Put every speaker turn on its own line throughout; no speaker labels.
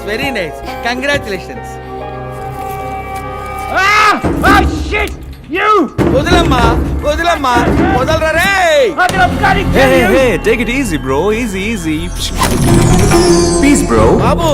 Very nice congratulations. వదలమ్మా వదలరా రే.
Hey, take it easy, bro. Easy. Peace, bro.
బాబు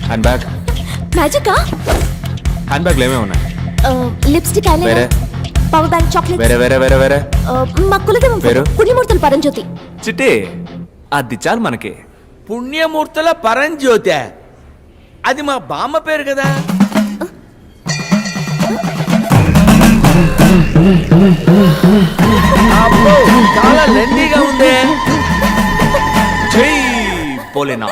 హ్యాండ్ బ్యాగ్.
మ్యాజికా?
హ్యాండ్ బ్యాగ్ ఏమేమి ఉన్నాయి?
లిప్స్టిక్,
వేరే
ఐలైనర్, పవర్ బ్యాంక్, చాక్లెట్.
వేరే
మా కులదేవం
పేరు?
పుణ్యమూర్తుల పరంజ్యోతి.
చిట్టి అది చాలు మనకి.
పుణ్యమూర్తుల పరంజ్యోతి, అది మా బామ్మ పేరు కదా. అబ్బో, చాలా లెండీగా ఉంది.
జై భోలేనా.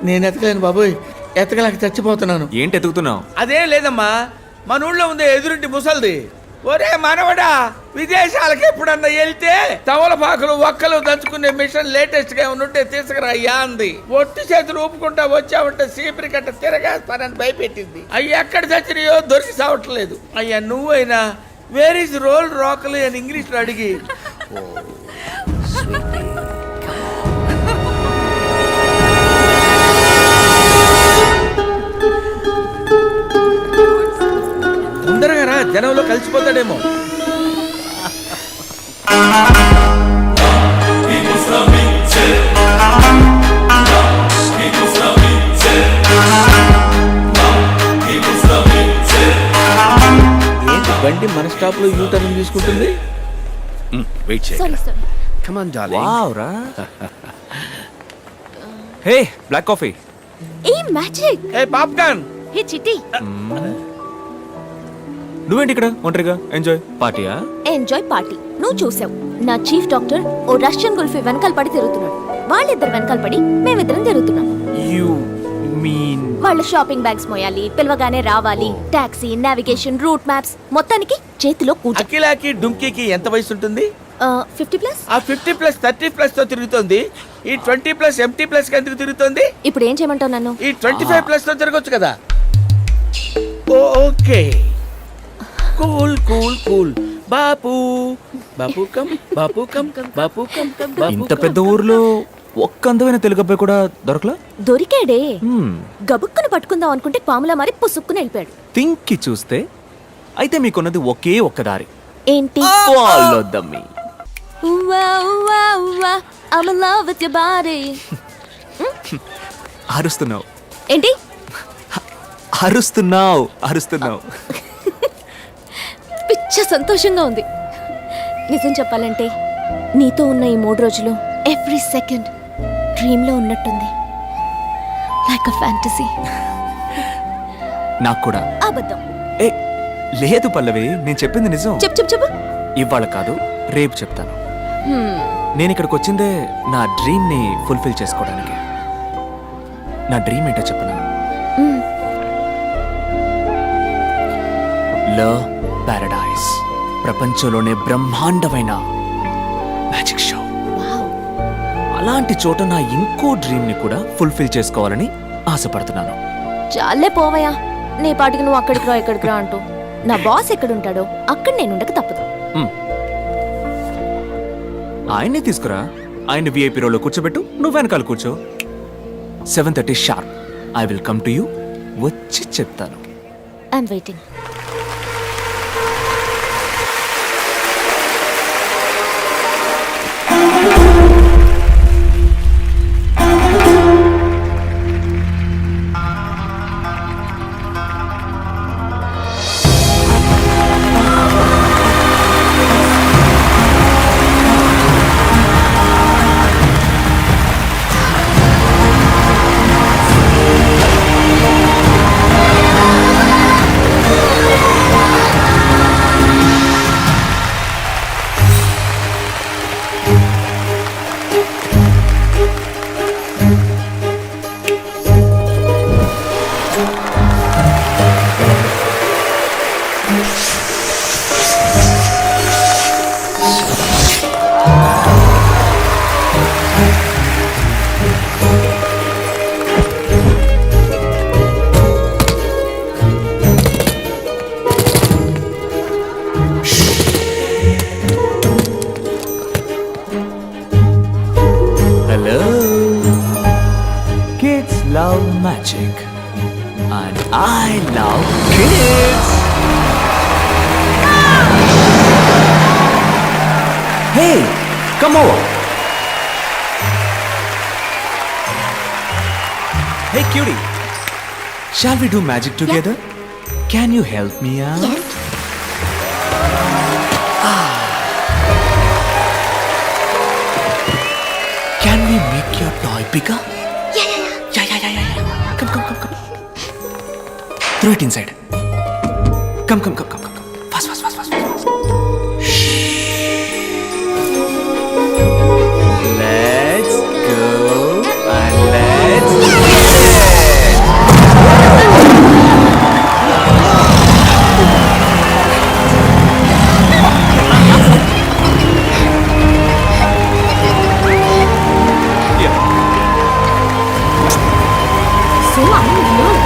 నేను ఎతకలేను బాబోయ్, ఎతకలేక చచ్చిపోతున్నాను.
ఏంటి ఎతుకుతున్నావు?
అదేం లేదమ్మా, మన ఊళ్ళో ఉంది ఎదురింటి ముసల్ది. ఒరే మనవడా, విదేశాలకు ఎప్పుడన్నా వెళ్తే తవలపాకులు ఒక్కలు దంచుకునే మిషన్ లేటెస్ట్ గా ఉంటే తీసుకురా అయ్యా అంది. ఒట్టి చేతులు ఊపుకుంటా వచ్చావంటే సీపరి కట్ట తిరగేస్తానని భయపెట్టింది. అయ్యి ఎక్కడ చచ్చినాయో దొరికి సావట్లేదు. అయ్యా నువ్వైనా వేర్ ఇస్ రోల్ రాకలు అని ఇంగ్లీష్ లో అడిగి తొందరగా రా, జనంలో కలిసిపోతాడేమో. ఏంటి బండి మన స్టాప్ లో యూ టర్న్ తీసుకుంటుంది?
వెయిట్ చేయి.
Sorry.
Come on darling.
Wow రా. Hey, black coffee.
A magic.
A popcorn.
Hey Chitti.
నువ్వేంటి ఇక్కడ ఒంటరిగా? ఎంజాయ్ పార్టీయా?
Enjoy party. నువ్వు చూసావు, నా చీఫ్ డాక్టర్ ఓ రష్యన్ గుల్ఫీ వెనకాల పడి తిరుగుతున్నాడు. వాళ్ళిద్దరు వెనకాల పడి మేమిద్దరం తిరుగుతున్నాం.
యు మీన్
వాళ్ళ షాపింగ్ బ్యాగ్స్ మోయాలి, పిలవగానే రావాలి, టాక్సీ, నావిగేషన్, రూట్ మ్యాప్స్, మొత్తానికి చేతిలో కూట.
అఖిలాకి డుంకీకి ఎంత వయసు ఉంటుంది?
50+.
ఆ 50+, 30+ తో తిరుగుతోంది. ఈ 20+ MT+ కి ఎందుకు తిరుగుతోంది?
ఇప్పుడు ఏం చేయమంటావు నన్ను?
ఈ 25+ తో తిరగొచ్చు కదా. Okay, cool cool cool. Bapu Bapu come, Bapu come, Bapu come, Bapu
ఇంత పెద్ద ఊర్లో ఒక్క అందమైన తెలుగు అబ్బాయి కూడా దొరకలా?
దొరికాడే. గబుక్కును పట్టుకుందాం అనుకుంటే పాములా మారి పుసుక్కుని వెళ్ళిపోయాడు.
థింక్కి చూస్తే అయితే మీకున్నది ఒకే ఒక్క దారి.
ఏంటి?
Follow the me.
I'm in love with your body.
అరుస్తున్నావు
ఏంటి?
అరుస్తున్నావు.
పిచ్చ సంతోషంగా ఉంది. నిజం చెప్పాలంటే నీతో ఉన్న ఈ 3 రోజులు ఎవ్రీ సెకండ్ డ్రీమ్ లో ఉన్నట్టుంది. Like a fantasy.
నాకు కూడా.
అబద్ధం.
ఏ లేదు పల్లవి, నేను చెప్పింది నిజం.
చెప్పు.
ఇవాళ కాదు, రేపు చెప్తాను. నేను ఇక్కడికి వచ్చిందే నా డ్రీమ్ ని ఫుల్ఫిల్ చేసుకోవడానికి. నా డ్రీమ్ ఏంటో చెప్పనా? కలర్ పారడైజ్, ప్రపంచంలోనే బ్రహ్మాండమైన మ్యాజిక్ షో.
వావ్.
అలాంటి చోట నా ఇంకో డ్రీమ్ ని కూడా ఫుల్ఫిల్ చేసుకోవాలని ఆశపడుతున్నాను.
చాలే పోవయ్యా, నీ పాటికి నువ్వు అక్కడికి రా ఇక్కడికి రా అంటూ. నా బాస్ ఎక్కడుంటాడో అక్కడ నేను ఉండక తప్పదు.
ఆయన్నే తీసుకురా, ఆయన విఐపి రోలో కూర్చోబెట్టు, నువ్వు వెనకాల కూర్చో. 7:30 sharp I will come to you. వచ్చి చెప్తాను.
I'm waiting.
Hello. Kids love magic. And I love kids. Hey, come over. Hey, cutie. Shall we do magic together? Can you help me out?
Yes.
Can we make your toy bigger? Yeah. Come. Throw it inside. Come. Fast. Let's go and let's get it.
So unknown.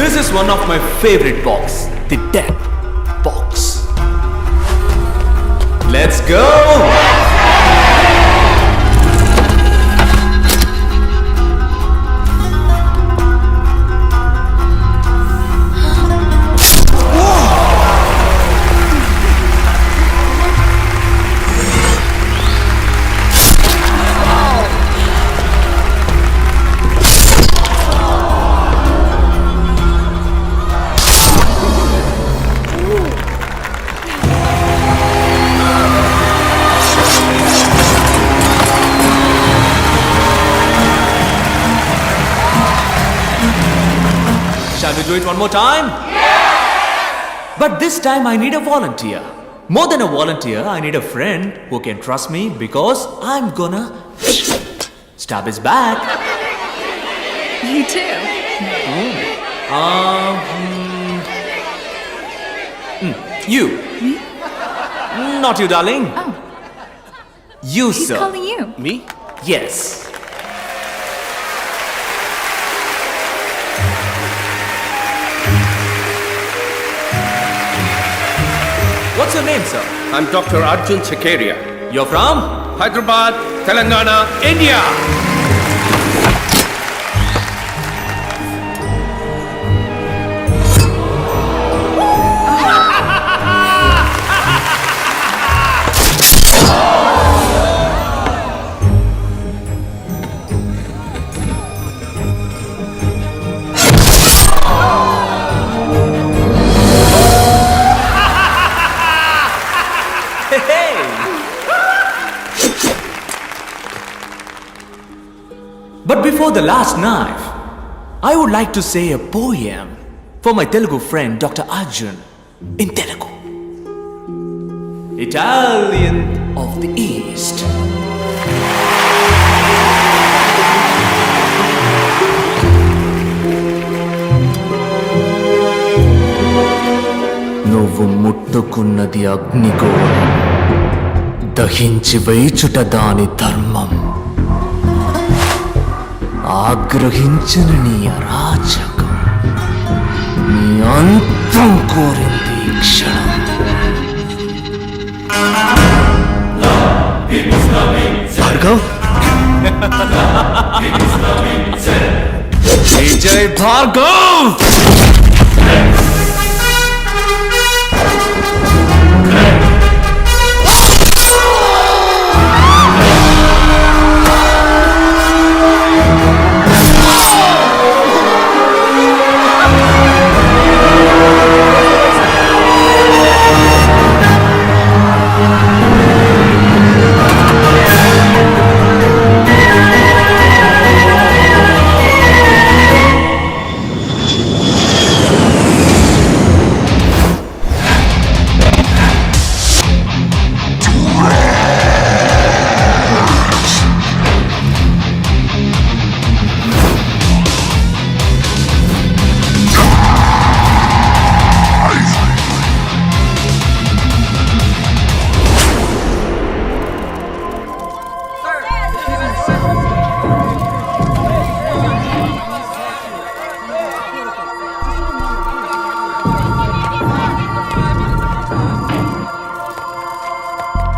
This is one of my favorite box, the death box. Let's go! Shall we do it one more time? Yeah! But this time I need a volunteer. More than a volunteer, I need a friend who can trust me because I'm gonna stab his back.
You too.
You. Me? Not you, darling.
Oh.
You,
He's
sir.
calling you.
Me? Yes. What's your name, sir?
I'm Dr. Arjun Sakaria.
You're from?
Hyderabad, Telangana, India.
But before the last knife, I would like to say a poem for my Telugu friend Dr. Arjun in Telugu. Italian of the East. నువ్వు ముట్టుకున్నది అగ్నిగోళం, దహించి వేచుట దాని ధర్మం. ఆగ్రహించిన నీ అరాచకం, నీ అంతం కోరింది ఈ క్షణం. Bhargav, Vijay Bhargav.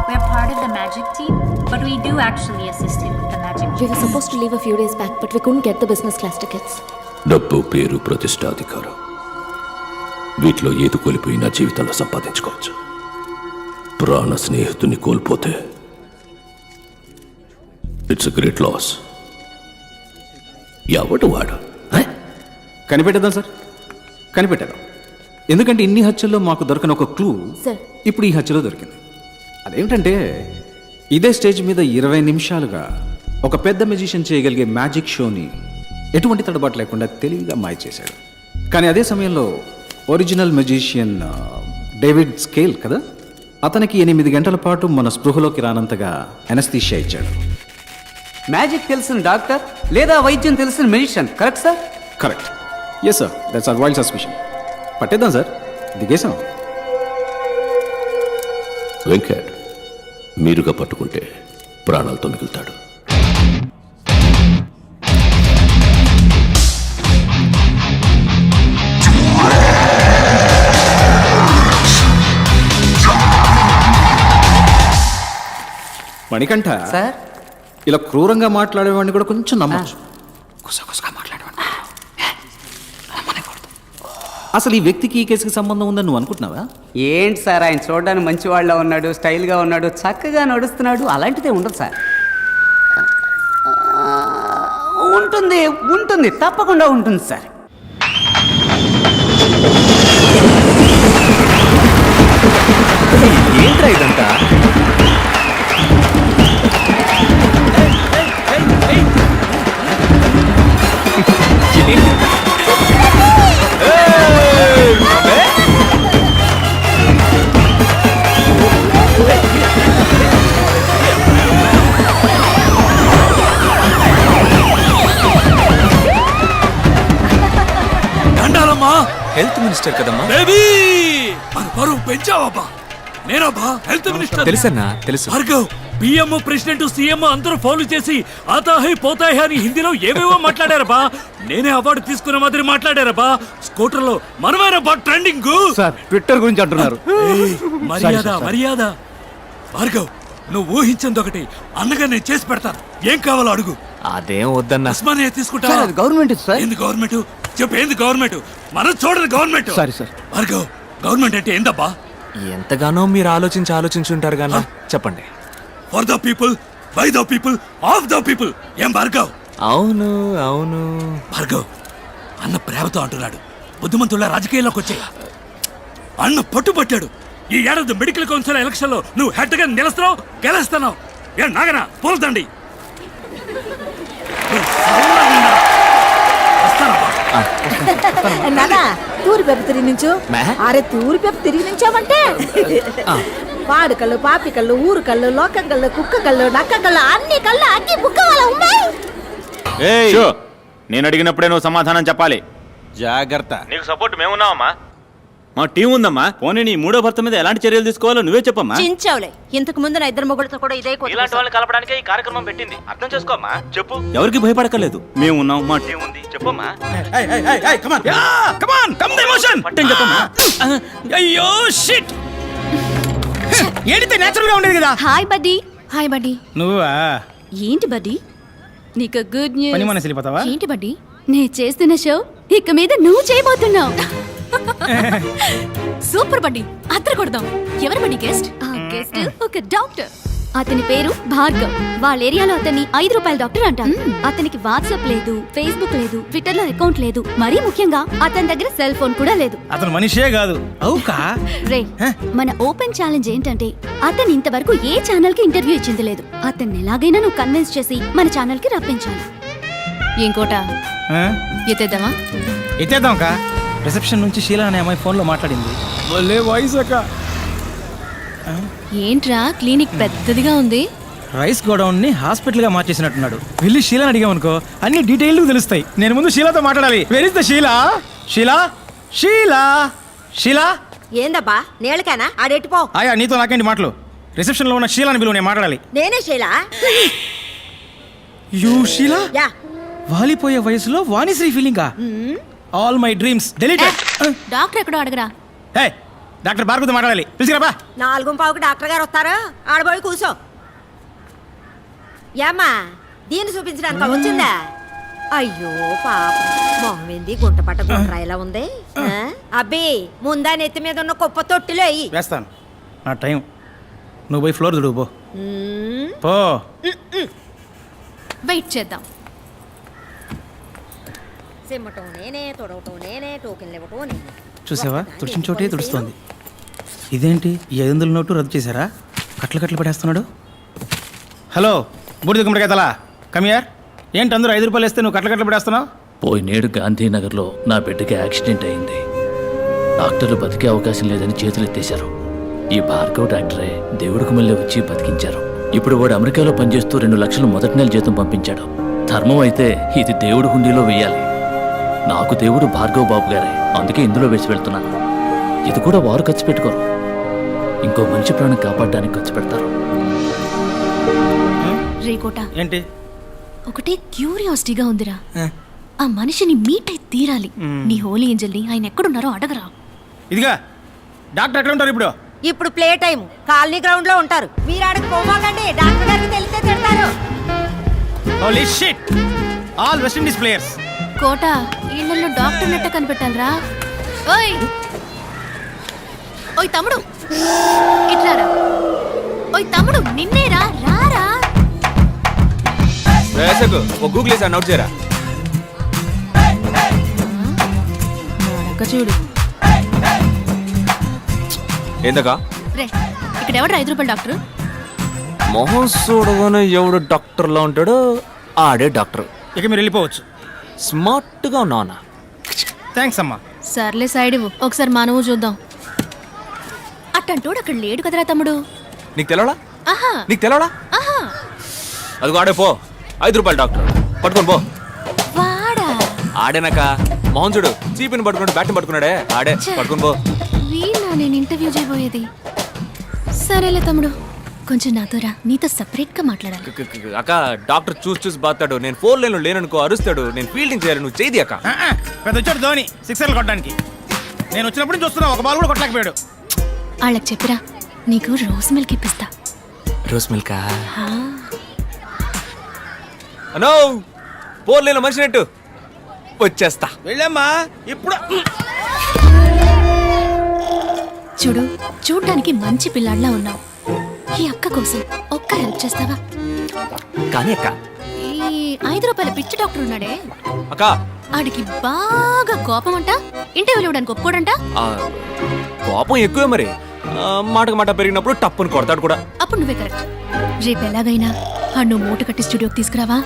We're part of the magic team, but we do actually assist him with the magic.
We were supposed to leave a few days back, but we couldn't get the business class tickets.
డబ్బు, పేరు, ప్రతిష్ట, అధికారం, వీటిలో ఏది కోల్పోయినా జీవితంలో సంపాదించుకోవచ్చు. ప్రాణ స్నేహితుని కోల్పోతే ఇట్స్ అ గ్రేట్ లాస్. ఎవడు వాడు?
కనిపెట్టేద్దాం సార్, కనిపెట్టేద్దాం. ఎందుకంటే ఇన్ని హత్యల్లో మాకు దొరకని ఒక క్లూ
సార్.
ఇప్పుడు ఈ హత్యలో దొరికింది. అదేమిటంటే ఇదే స్టేజ్ మీద 20 నిమిషాలుగా ఒక పెద్ద మెజిషియన్ చేయగలిగే మ్యాజిక్ షోని ఎటువంటి తడబాటు లేకుండా తెలివిగా మాయ చేశాడు. కానీ అదే సమయంలో ఒరిజినల్ మెజిషియన్ డేవిడ్ స్కేల్ కదా, అతనికి 8 గంటల పాటు మన స్పృహలోకి రానంతగా ఎనస్థీషియా ఇచ్చాడు.
మ్యాజిక్ తెలిసిన డాక్టర్ లేదా వైద్యం తెలిసిన magician, correct sir?
Correct. Yes sir, that's our wild suspicion. పట్టేద్దాం సార్, దిగేసాం.
వెంకట్ మీరుగా పట్టుకుంటే ప్రాణాలతో మిగులుతాడు.
మణికంఠ
సార్,
ఇలా క్రూరంగా మాట్లాడేవాడిని కూడా కొంచెం నమ్మచ్చు. గుసగుసగా మాట్లాడేవాడిని అసలు ఈ వ్యక్తికి ఈ కేసుకి సంబంధం ఉందని నువ్వు అనుకుంటున్నావా?
ఏంటి సార్, ఆయన చూడడానికి మంచి వాళ్ళ ఉన్నాడు, స్టైల్గా ఉన్నాడు, చక్కగా నడుస్తున్నాడు, అలాంటిదే ఉండదు సార్. ఉంటుంది ఉంటుంది, తప్పకుండా ఉంటుంది సార్.
ఏంట్రా ఇదంతా? హెల్త్ మినిస్టర్ కదమ్మా.
బరువు పెంచావబ్బా. నేనబ్బా హెల్త్ మినిస్టర్.
తెలుసన్నా, తెలుసు.
భార్గవ్, పిఎం, ప్రెసిడెంట్, సీఎం అందరూ ఫౌలు చేసి ఆతాహై పోతాయి అని హిందీలో ఏవేవో మాట్లాడారబ్బా. నేనే అవార్డు తీసుకున్న మాదిరి మాట్లాడారబ్బా. స్కూటర్ లో మనమేనబ్బా ట్రెండింగ్.
సార్, ట్విట్టర్ గురించి అంటున్నారు.
మర్యాద మర్యాద. భార్గవ్, నువ్వు ఊహించింది ఒకటి, అన్నగా నేను చేసి పెడతాను. ఏం కావాలో అడుగు.
అదేం వద్దన్నా.
ఉస్మానియా తీసుకుంటా.
Government sir.
ఏంది గవర్నమెంట్? చెప్పు, ఏంది గవర్నమెంట్? మనం చూడదు government.
Sorry sir.
Bhargav, government అంటే ఏందబ్బా?
ఎంతగానో మీరు ఆలోచించుంటారు గానా. చెప్పండి.
For the people, by the people, of the people. ఏం భార్గవ్?
అవును అవును.
భార్గవ్, అన్న ప్రేమతో అంటున్నాడు. బుద్ధిమంతుల రాజకీయాల్లోకి వచ్చే అన్న పట్టుబట్టాడు. ఈ ఏడాది మెడికల్ కౌన్సిల్ ఎలక్షన్ లో నువ్వు హెడ్ గా నిలుస్తున్నావు, గెలుస్తున్నావు. ఏ నాగనా పోల్దండి.
నానా తూరి పెప్ప తిరిగి నుంచు. అరే తూరి పెప్ప తిరిగి నుంచామంటే పాడు కళ్ళు, పాపి కళ్ళు, ఊరు కళ్ళు, లోకం కళ్ళు, కుక్క కళ్ళు, నక్క కళ్ళు, అన్ని కళ్ళు అన్ని బుక్క వాళ్ళ ఉన్నాయి.
నేను అడిగినప్పుడే నువ్వు సమాధానం చెప్పాలి.
జాగ్రత్త.
నీకు సపోర్ట్ మేమున్నావమ్మా, మా టీం ఉందమ్మా. పోనీ నీ మూడో భర్త మీద ఎలాంటి చర్యలు తీసుకోవాలో నువ్వే చెప్పమ్మా.
చించావులే, ఇంతకు ముందు నా ఇద్దరు మొగుడుతో కూడా ఇదే
ఇలాంటి వాళ్ళని కలపడానికే ఈ కార్యక్రమం పెట్టింది. అర్థం చేసుకోమ్మా. చెప్పు. ఎవరికి భయపడకలేదు, మేము ఉన్నాం, మా టీం ఉంది. చెప్పమ్మా. పట్టం చెప్పమ్మా.
అయ్యో షిట్. ఏడితే నేచురల్ గా ఉండేది కదా.
Hi buddy. Hi buddy.
నువ్వా?
ఏంటి బడ్డీ నీకు గుడ్
పని
న్యూస్.
మనసు వెళ్ళిపోతావా?
ఏంటి బడ్డీ నేను చేస్తున్న షో ఇక మీద నువ్వు చేయబోతున్నావు. సూపర్ బడ్డీ, అద్దరు కొడదాం. ఎవరు బడ్డీ గెస్ట్? గెస్ట్ ఒక డాక్టర్. అతని పేరు భార్గవ్. వాళ్ళ ఏరియాలో అతన్ని ₹5 డాక్టర్ అంటారు. అతనికి వాట్సాప్ లేదు, ఫేస్బుక్ లేదు, ట్విట్టర్ లో అకౌంట్ లేదు, మరీ ముఖ్యంగా అతని దగ్గర సెల్ ఫోన్ కూడా లేదు.
అతను మనిషే కాదు. అవుకా?
రే, మన ఓపెన్ ఛాలెంజ్ ఏంటంటే అతను ఇంతవరకు ఏ ఛానల్ కి ఇంటర్వ్యూ ఇచ్చింది లేదు. అతన్ని ఎలాగైనా నువ్వు కన్విన్స్ చేసి మన ఛానల్ కి రప్పించాలి. ఇంకోట ఎత్తేద్దామా?
ఎత్తేద్దాం కా. రిసెప్షన్ నుంచి షీలా అనే అమ్మాయి ఫోన్ లో మాట్లాడింది. భలే వాయిస్ అక్క.
ఏంట్రా క్లినిక్ పెద్దదిగా ఉంది.
రైస్ గోడౌన్ ని హాస్పిటల్ గా మార్చేసినట్టున్నాడు. వెళ్ళి షీలాని అడిగామనుకో అన్ని డీటెయిల్ తెలుస్తాయి. నేను ముందు షీలాతో మాట్లాడాలి. Where is the Sheela? Sheela, Sheela, Sheela.
ఏందబ్బా నేలకేనా ఆడెట్టిపో.
ఆయా నీతో నాకేంటి మాటలు? రిసెప్షన్ లో ఉన్న షీలాని పిలువు, నేను మాట్లాడాలి.
నేనే శైలా.
యూ షీలా?
యా.
వాలిపోయే వయసులో వాణిశ్రీ ఫీలింగా? All my dreams deleted.
Doctor ఎక్కడో అడగరా.
హే, డాక్టర్ భార్గవతో మాట్లాడాలి. పిలిచిరాబా.
4:15కి డాక్టర్ గారు వస్తారు. ఆడబోయి కూర్చో. ఏమ్మా దీన్ని చూపించడానికి వచ్చిందా? అయ్యో పాప, మొహం ఏంది గుంట పట్ట గుంట్రా ఇలా ఉంది. అబ్బి ముందా నెత్తి మీద ఉన్న కుప్ప తొట్టిలో అయ్యి
వేస్తాను. నా టైం. నువ్వు పోయి ఫ్లోర్ దుడువు పో.
వెయిట్ చేద్దాం.
సిమ్మటం నేనే, తొడవటం నేనే, టోకెన్లు ఇవ్వటం నేనే.
చూసావా, తుడిచిన చోటే తుడుస్తోంది. ఇదేంటి ఈ 500 నోటు రద్దు చేశారా? కట్లు కట్లు పడేస్తున్నాడు. హలో బూడిద గుమ్మడికాయతలా, కమియార్. ఏంటి అందరూ ₹5 వేస్తే నువ్వు కట్లు కట్లు పడేస్తున్నావు?
పోయినేడు గాంధీనగర్లో నా బిడ్డకి యాక్సిడెంట్ అయింది. డాక్టర్లు బతికే అవకాశం లేదని చేతులు ఎత్తేశారు. ఈ భార్గవ్ డాక్టరే దేవుడికి మళ్ళీ వచ్చి బతికించారు. ఇప్పుడు వాడు అమెరికాలో పనిచేస్తూ 2 లక్షలు మొదటి నెల జీతం పంపించాడు. ధర్మం అయితే ఇది దేవుడి హుండీలో వెయ్యాలి. నాకు దేవుడు భార్గవ్ బాబు గారే, అందుకే ఇందులో వేసి వెళ్తున్నాను. ఇది కూడా వారు ఖర్చు పెట్టుకోరు, ఇంకో మంచి ప్రాణం కాపాడడానికి ఖర్చు పెడతారు.
రేకోట
ఏంటి?
ఒకటే క్యూరియాసిటీగా ఉందిరా. ఆ మనిషిని మీట్ అయి తీరాలి. నీ హోలీ ఏంజల్ని ఆయన ఎక్కడున్నారో అడగరా.
ఇదిగా డాక్టర్ ఎట్లా ఉంటారు ఇప్పుడు?
ఇప్పుడు ప్లే టైం కాలనీ గ్రౌండ్ లో ఉంటారు. మీరు ఆడకు పోమాకండి, డాక్టర్ గారికి తెలిస్తే తిడతారు.
Holy shit, all West Indies players.
కోట ఇళ్ళల్లో డాక్టర్ నెట్ట కనిపెట్టాలరా. ఓయ్ ఓయ్ తమ్ముడు ఇట్లారా. ఓయ్ తమ్ముడు నిన్నేరా, రారా.
గూగుల్ నోట్ చేయరా.
చూడు
ఏందకా
రే, ఇక్కడ ఎవడు ₹5 డాక్టర్?
మొహం చూడగానే ఎవడు డాక్టర్లా ఉంటాడో ఆడే డాక్టర్.
ఇక మీరు వెళ్ళిపోవచ్చు.
స్మార్ట్ గా ఉన్నావునా?
థ్యాంక్స్ అమ్మా.
సర్లే సైడ్ ఇవ్వు, ఒకసారి మనము చూద్దాం. అట్టంటోడు అక్కడ లేడు కదరా తమ్ముడు.
నీకు తెలవడా?
ఆహా
నీకు తెలవడా?
ఆహా.
అది ఆడే పో. ₹5 డాక్టర్ పట్టుకొని పో.
వాడా?
ఆడేనాక మొహం చూడు, చీపిని పట్టుకున్నాడు, బ్యాట్ని పట్టుకున్నాడే, ఆడే పట్టుకొని పో.
వీళ్ళ నేను ఇంటర్వ్యూ చేయబోయేది. సరేలే తమ్ముడు, కొంచెం నాతో రా, నీతో సెపరేట్ గా మాట్లాడాలి.
అక్క డాక్టర్ చూసి బాతాడు. నేను 4 లైన్లో లేననుకో అరుస్తాడు. నేను ఫీల్డింగ్ చేయాలి, నువ్వు చేయి అక్క.
పెద్ద వచ్చాడు ధోని 6 కొట్టడానికి. నేను వచ్చినప్పుడు చూస్తున్నా, ఒక బాల్ కూడా కొట్టలేకపోయాడు.
వాళ్ళకి చెప్పిరా, నీకు రోజ్ మిల్క్ ఇప్పిస్తా.
రోజ్ మిల్కా? అనో 4 లైన్లో మనిషి నెట్టు వచ్చేస్తా.
వెళ్ళమ్మా ఇప్పుడు.
చూడు, చూడ్డానికి మంచి పిల్లాడిలా ఉన్నావు. ఈ అక్క కోసం ఒక్క హెల్ప్ చేస్తావా?
కానీ అక్క,
ఈ ₹5 పిచ్చి డాక్టర్ ఉన్నాడే,
అక్క
ఆడికి బాగా కోపం అంట. ఇంటర్వ్యూలు ఇవ్వడానికి ఒప్పుకోడంట.
కోపం ఎక్కువే మరి. మాటకు మాట పెరిగినప్పుడు టప్పుని కొడతాడు కూడా.
అప్పుడు నువ్వే కరెక్ట్. రేపు ఎలాగైనా నువ్వు మూట కట్టి స్టూడియోకి తీసుకురావా?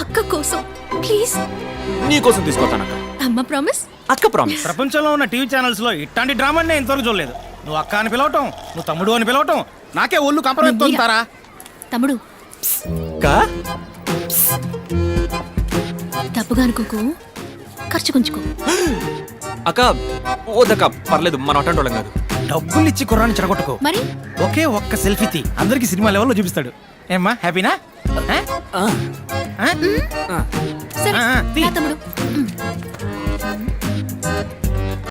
అక్క కోసం ప్లీజ్.
నీకోసం తీసుకొస్తానక్క.
అమ్మ ప్రామిస్.
అక్క ప్రామిస్.
ప్రపంచంలో ఉన్న టీవీ ఛానల్స్ లో ఇట్లాంటి డ్రామా నేను ఇంతవరకు చూడలేదు. నువ్వు అక్క అని పిలవటం, నువ్వు తమ్ముడు అని పిలవటం, నాకే ఒళ్ళు కంపరెత్తుంటారా?
తమ్ముడు
అక్క
తప్పుగా అనుకోకు, ఖర్చు కొంచుకో.
అక్క వద్దక్క, పర్లేదు, మనం అటెండ్ వాళ్ళం కాదు.
డబ్బులు ఇచ్చి కుర్రాన్ని చెడగొట్టుకో.
మరి
ఒకే ఒక్క సెల్ఫీ తీ, అందరికి సినిమా లెవెల్లో చూపిస్తాడు. ఏమ్మా హ్యాపీనా?
సరే
తీ.
రా తమ్ముడు.